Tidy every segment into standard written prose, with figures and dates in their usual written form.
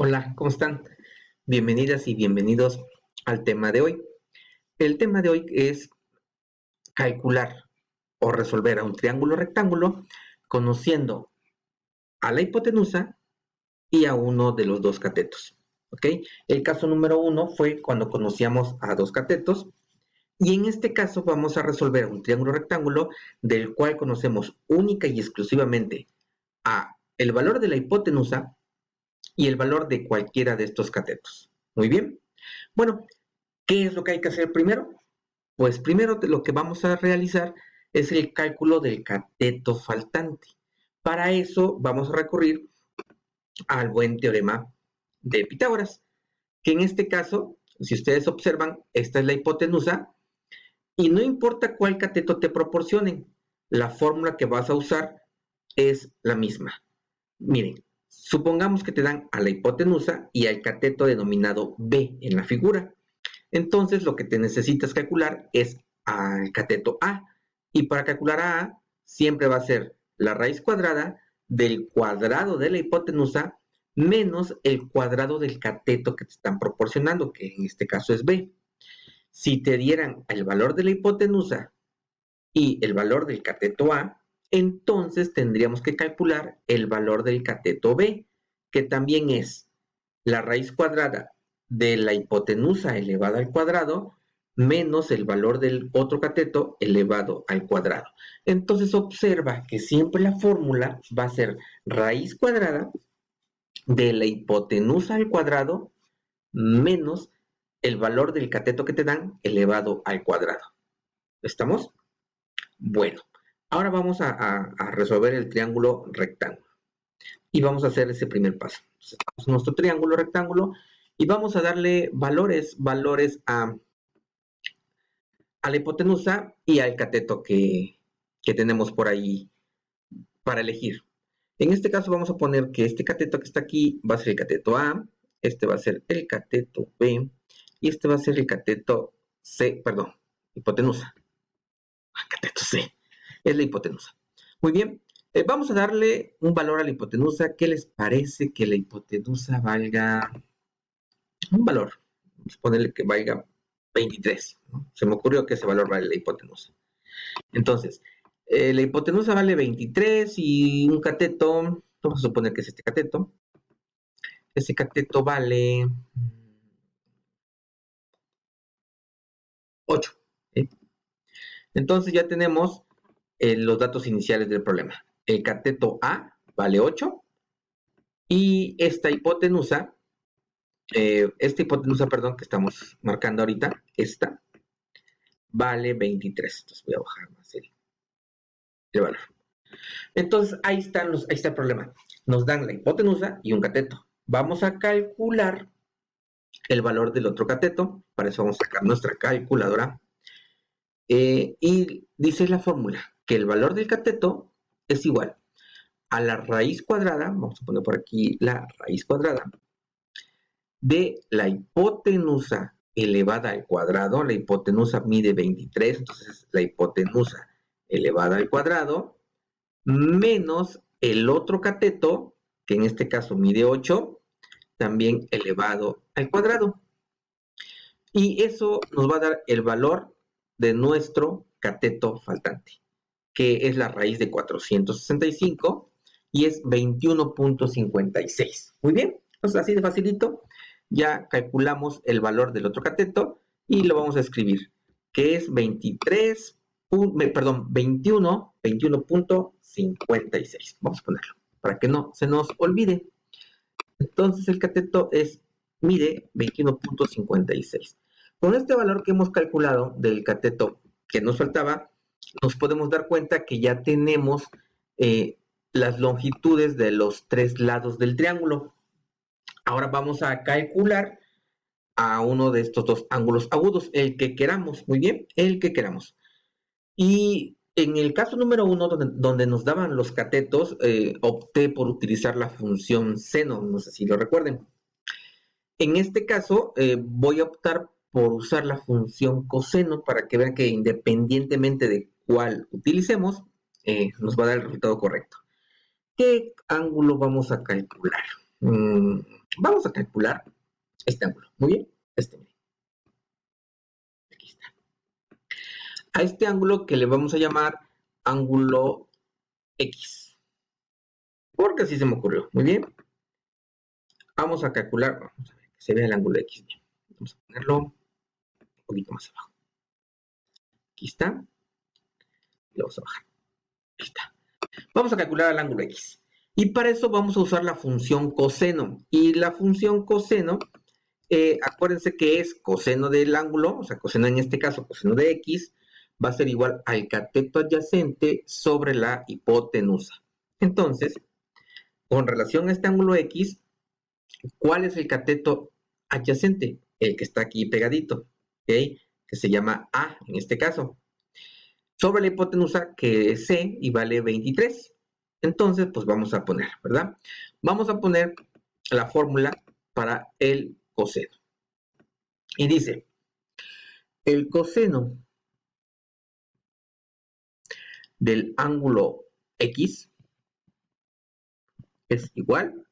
Hola, ¿cómo están? Bienvenidas y bienvenidos al tema de hoy. El tema de hoy es calcular o resolver a un triángulo rectángulo conociendo a la hipotenusa y a uno de los dos catetos. ¿Ok? El caso número 1 fue cuando conocíamos a dos catetos y en este caso vamos a resolver un triángulo rectángulo del cual conocemos única y exclusivamente a el valor de la hipotenusa y el valor de cualquiera de estos catetos. Muy bien. Bueno, ¿qué es lo que hay que hacer primero? Pues primero lo que vamos a realizar es el cálculo del cateto faltante. Para eso vamos a recurrir al buen teorema de Pitágoras, que en este caso, si ustedes observan, esta es la hipotenusa y no importa cuál cateto te proporcionen, la fórmula que vas a usar es la misma. Miren, supongamos que te dan a la hipotenusa y al cateto denominado B en la figura. Entonces lo que te necesitas calcular es al cateto A. Y para calcular a A siempre va a ser la raíz cuadrada del cuadrado de la hipotenusa menos el cuadrado del cateto que te están proporcionando, que en este caso es B. Si te dieran el valor de la hipotenusa y el valor del cateto A, entonces tendríamos que calcular el valor del cateto B, que también es la raíz cuadrada de la hipotenusa elevada al cuadrado menos el valor del otro cateto elevado al cuadrado. Entonces observa que siempre la fórmula va a ser raíz cuadrada de la hipotenusa al cuadrado menos el valor del cateto que te dan elevado al cuadrado. ¿Estamos? Bueno, ahora vamos a resolver el triángulo rectángulo y vamos a hacer ese primer paso. Entonces, vamos a nuestro triángulo rectángulo y vamos a darle valores a la hipotenusa y al cateto que tenemos por ahí para elegir. En este caso vamos a poner que este cateto que está aquí va a ser el cateto A, este va a ser el cateto B y este va a ser el cateto C, perdón, hipotenusa. Cateto C, es la hipotenusa. Muy bien, vamos a darle un valor a la hipotenusa. ¿Qué les parece que la hipotenusa valga un valor? Vamos a ponerle que valga 23. ¿No? Se me ocurrió que ese valor vale la hipotenusa. Entonces, la hipotenusa vale 23 y un cateto, vamos a suponer que es este cateto. Ese cateto vale 8. ¿Sí? Entonces ya tenemos los datos iniciales del problema. El cateto A vale 8 y esta hipotenusa, perdón, que estamos marcando ahorita, esta, vale 23. Entonces voy a bajar más el valor. Entonces ahí está el problema. Nos dan la hipotenusa y un cateto. Vamos a calcular el valor del otro cateto. Para eso vamos a sacar nuestra calculadora. Y dice la fórmula que el valor del cateto es igual a la raíz cuadrada, vamos a poner por aquí la raíz cuadrada, de la hipotenusa elevada al cuadrado. La hipotenusa mide 23, entonces la hipotenusa elevada al cuadrado, menos el otro cateto, que en este caso mide 8, también elevado al cuadrado. Y eso nos va a dar el valor de nuestro cateto faltante, que es la raíz de 465 y es 21.56. Muy bien, entonces así de facilito ya calculamos el valor del otro cateto y lo vamos a escribir, que es 21.56. Vamos a ponerlo para que no se nos olvide. Entonces el cateto mide 21.56. Con este valor que hemos calculado del cateto que nos faltaba, nos podemos dar cuenta que ya tenemos las longitudes de los tres lados del triángulo. Ahora vamos a calcular a uno de estos dos ángulos agudos, el que queramos, muy bien, el que queramos. Y en el caso número 1, donde nos daban los catetos, opté por utilizar la función seno, no sé si lo recuerden. En este caso, voy a optar por usar la función coseno para que vean que independientemente de cuál utilicemos, nos va a dar el resultado correcto. ¿Qué ángulo vamos a calcular? Vamos a calcular este ángulo. Muy bien, aquí está. A este ángulo que le vamos a llamar ángulo X, porque así se me ocurrió. Muy bien. Vamos a calcular, vamos a ver que se vea el ángulo X. Bien. Vamos a ponerlo un poquito más abajo. Aquí está. Y lo vamos a bajar. Ahí está. Vamos a calcular el ángulo X. Y para eso vamos a usar la función coseno. Y la función coseno, acuérdense que es coseno del ángulo, o sea, coseno en este caso, coseno de X, va a ser igual al cateto adyacente sobre la hipotenusa. Entonces, con relación a este ángulo X, ¿cuál es el cateto adyacente? El que está aquí pegadito, ¿ok? Que se llama A en este caso. Sobre la hipotenusa, que es C y vale 23. Entonces, pues vamos a poner, ¿verdad? Vamos a poner la fórmula para el coseno. Y dice, el coseno del ángulo X es igual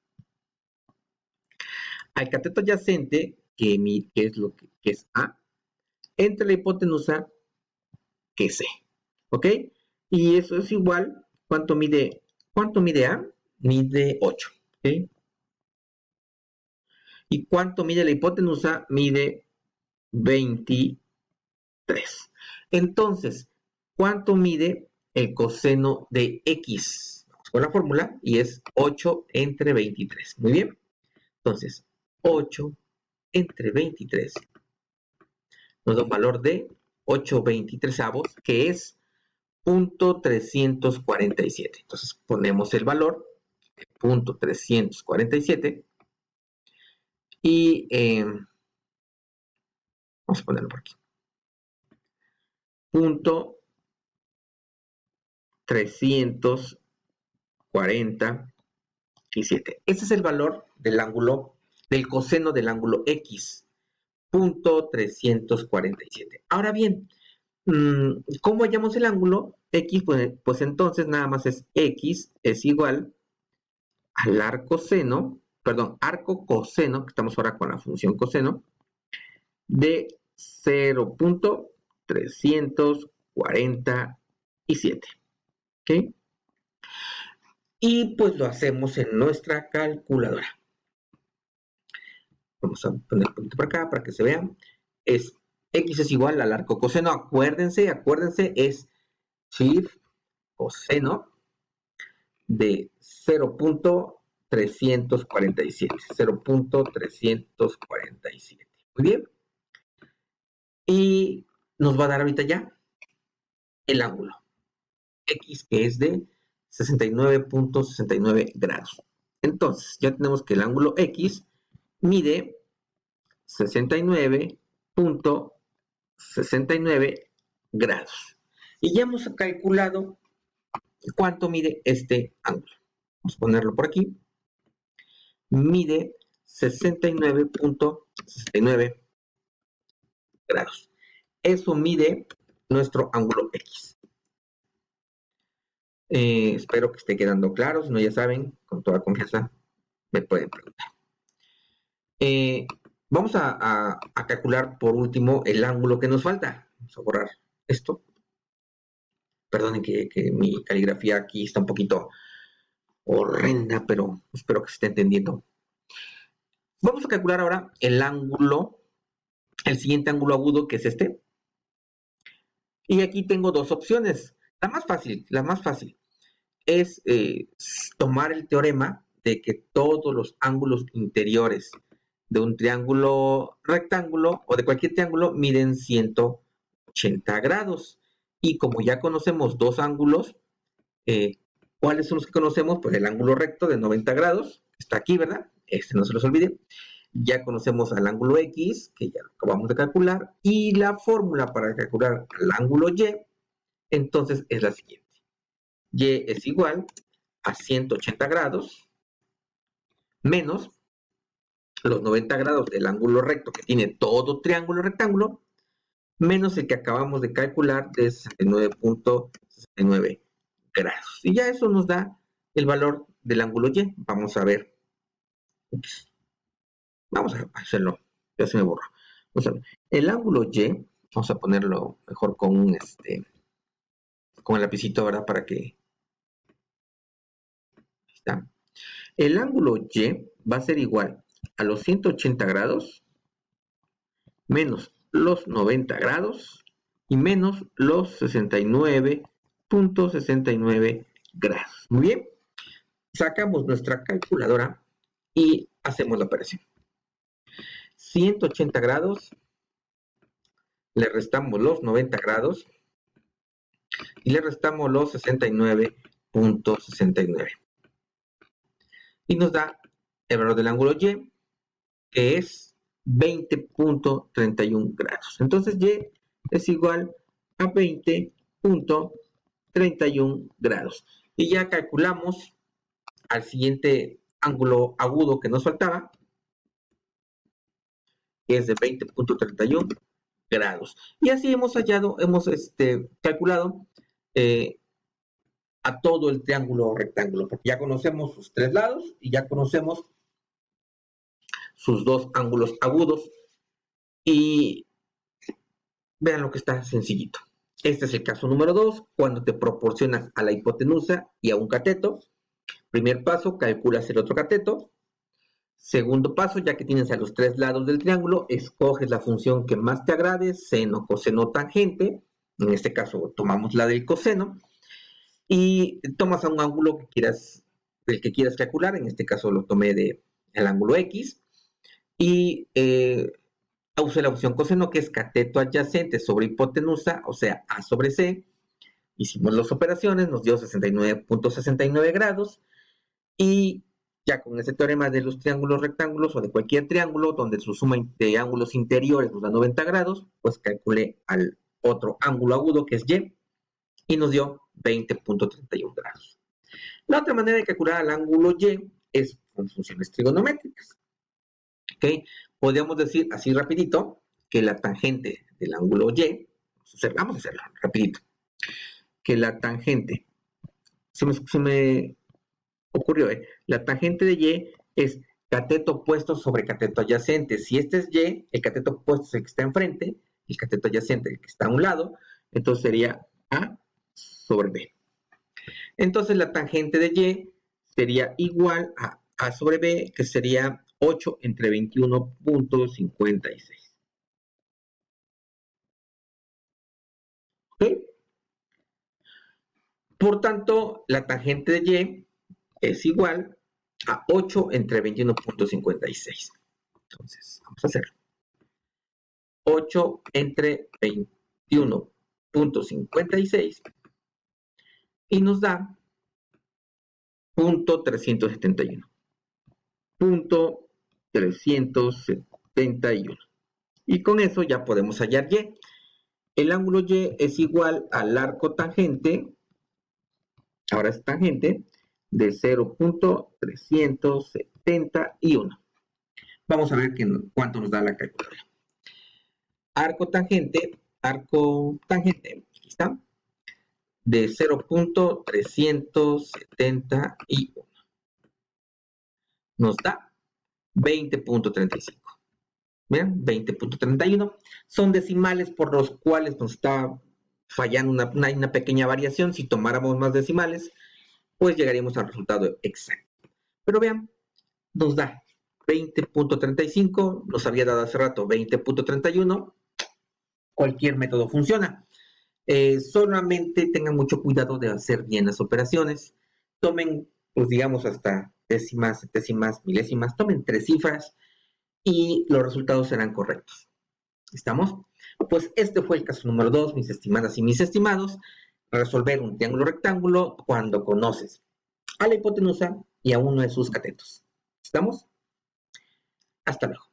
al cateto adyacente, que es lo que es A, entre la hipotenusa, que es C. ¿Ok? Y eso es igual, ¿cuánto mide A? Mide 8. ¿Ok? ¿Y cuánto mide la hipotenusa? Mide 23. Entonces, ¿cuánto mide el coseno de X? Vamos con la fórmula y es 8 entre 23. Muy bien. Entonces, 8 entre 23 nos da un valor de 8/23, que es 0.347. Entonces, ponemos el valor, 0.347, y vamos a ponerlo por aquí. 0.347. Ese es el valor del ángulo, del coseno del ángulo X. 0.347. Ahora bien, ¿cómo hallamos el ángulo X? Pues entonces nada más es X es igual al arco coseno, que estamos ahora con la función coseno, de 0.347. ¿Ok? Y pues lo hacemos en nuestra calculadora. Vamos a poner un poquito por acá para que se vean. X es igual al arco coseno. Acuérdense, es shift coseno de 0.347. 0.347. Muy bien. Y nos va a dar ahorita ya el ángulo X, que es de 69.69 grados. Entonces, ya tenemos que el ángulo X mide 69.69 grados. Y ya hemos calculado cuánto mide este ángulo. Vamos a ponerlo por aquí. Mide 69.69 grados. Eso mide nuestro ángulo X. Espero que esté quedando claro. Si no, ya saben, con toda confianza me pueden preguntar. Vamos a calcular por último el ángulo que nos falta. Vamos a borrar esto. Perdonen que mi caligrafía aquí está un poquito horrenda, pero espero que se esté entendiendo. Vamos a calcular ahora el ángulo, el siguiente ángulo agudo, que es este. Y aquí tengo dos opciones. La más fácil es tomar el teorema de que todos los ángulos interiores de un triángulo rectángulo o de cualquier triángulo miden 180 grados. Y como ya conocemos dos ángulos, ¿cuáles son los que conocemos? Pues el ángulo recto de 90 grados, está aquí, ¿verdad? Este no se los olvide. Ya conocemos al ángulo X, que ya lo acabamos de calcular, y la fórmula para calcular el ángulo Y, entonces es la siguiente. Y es igual a 180 grados menos los 90 grados del ángulo recto que tiene todo triángulo rectángulo, menos el que acabamos de calcular de 69.69 grados. Y ya eso nos da el valor del ángulo Y. Vamos a ver. Ups. Vamos a hacerlo, ya se me borró. Vamos a ver. El ángulo Y, vamos a ponerlo mejor con un con el lapicito, ¿verdad? Para que está. El ángulo Y va a ser igual a los 180 grados menos los 90 grados y menos los 69.69 grados. Muy bien. Sacamos nuestra calculadora y hacemos la operación. 180 grados, le restamos los 90 grados y le restamos los 69.69. Y nos da el valor del ángulo Y, que es 20.31 grados. Entonces Y es igual a 20.31 grados. Y ya calculamos al siguiente ángulo agudo que nos faltaba, que es de 20.31 grados. Y así hemos calculado a todo el triángulo rectángulo, porque ya conocemos sus tres lados y ya conocemos sus dos ángulos agudos. Y vean lo que está sencillito. Este es el caso número 2, cuando te proporcionan a la hipotenusa y a un cateto. Primer paso, calculas el otro cateto. Segundo paso, ya que tienes a los tres lados del triángulo, escoges la función que más te agrade, seno, coseno, tangente. En este caso tomamos la del coseno. Y tomas a un ángulo que quieras, del que quieras calcular. En este caso lo tomé del ángulo X. Y usé la opción coseno, que es cateto adyacente sobre hipotenusa, o sea, A sobre C. Hicimos las operaciones, nos dio 69.69 grados. Y ya con ese teorema de los triángulos rectángulos o de cualquier triángulo donde su suma de ángulos interiores nos da 90 grados, pues calculé al otro ángulo agudo, que es Y nos dio 20.31 grados. La otra manera de calcular el ángulo Y es con funciones trigonométricas. ¿Okay? Podríamos decir así rapidito que la tangente del ángulo Y, vamos a hacerlo rapidito, que la tangente, se me ocurrió, la tangente de Y es cateto opuesto sobre cateto adyacente. Si este es Y, el cateto opuesto es el que está enfrente, el cateto adyacente el que está a un lado, entonces sería A sobre B. Entonces la tangente de Y sería igual a A sobre B, que sería 8 entre 21.56. ¿Okay? Por tanto, la tangente de Y es igual a 8 entre 21.56. Entonces, vamos a hacerlo. 8 entre 21.56 y nos da 0.371. 0.371. Y con eso ya podemos hallar Y. El ángulo Y es igual al arco tangente, ahora es tangente, de 0.371. Vamos a ver cuánto nos da la calculadora. Arco tangente, aquí está, de 0.371. Nos da 20.35. Vean, 20.31. Son decimales por los cuales nos está fallando una pequeña variación. Si tomáramos más decimales, pues llegaríamos al resultado exacto. Pero vean, nos da 20.35, nos había dado hace rato 20.31. Cualquier método funciona. Solamente tengan mucho cuidado de hacer bien las operaciones. Tomen, pues digamos, hasta décimas, centésimas, milésimas. Tomen 3 cifras y los resultados serán correctos. ¿Estamos? Pues este fue el caso número 2, mis estimadas y mis estimados. Resolver un triángulo rectángulo cuando conoces a la hipotenusa y a uno de sus catetos. ¿Estamos? Hasta luego.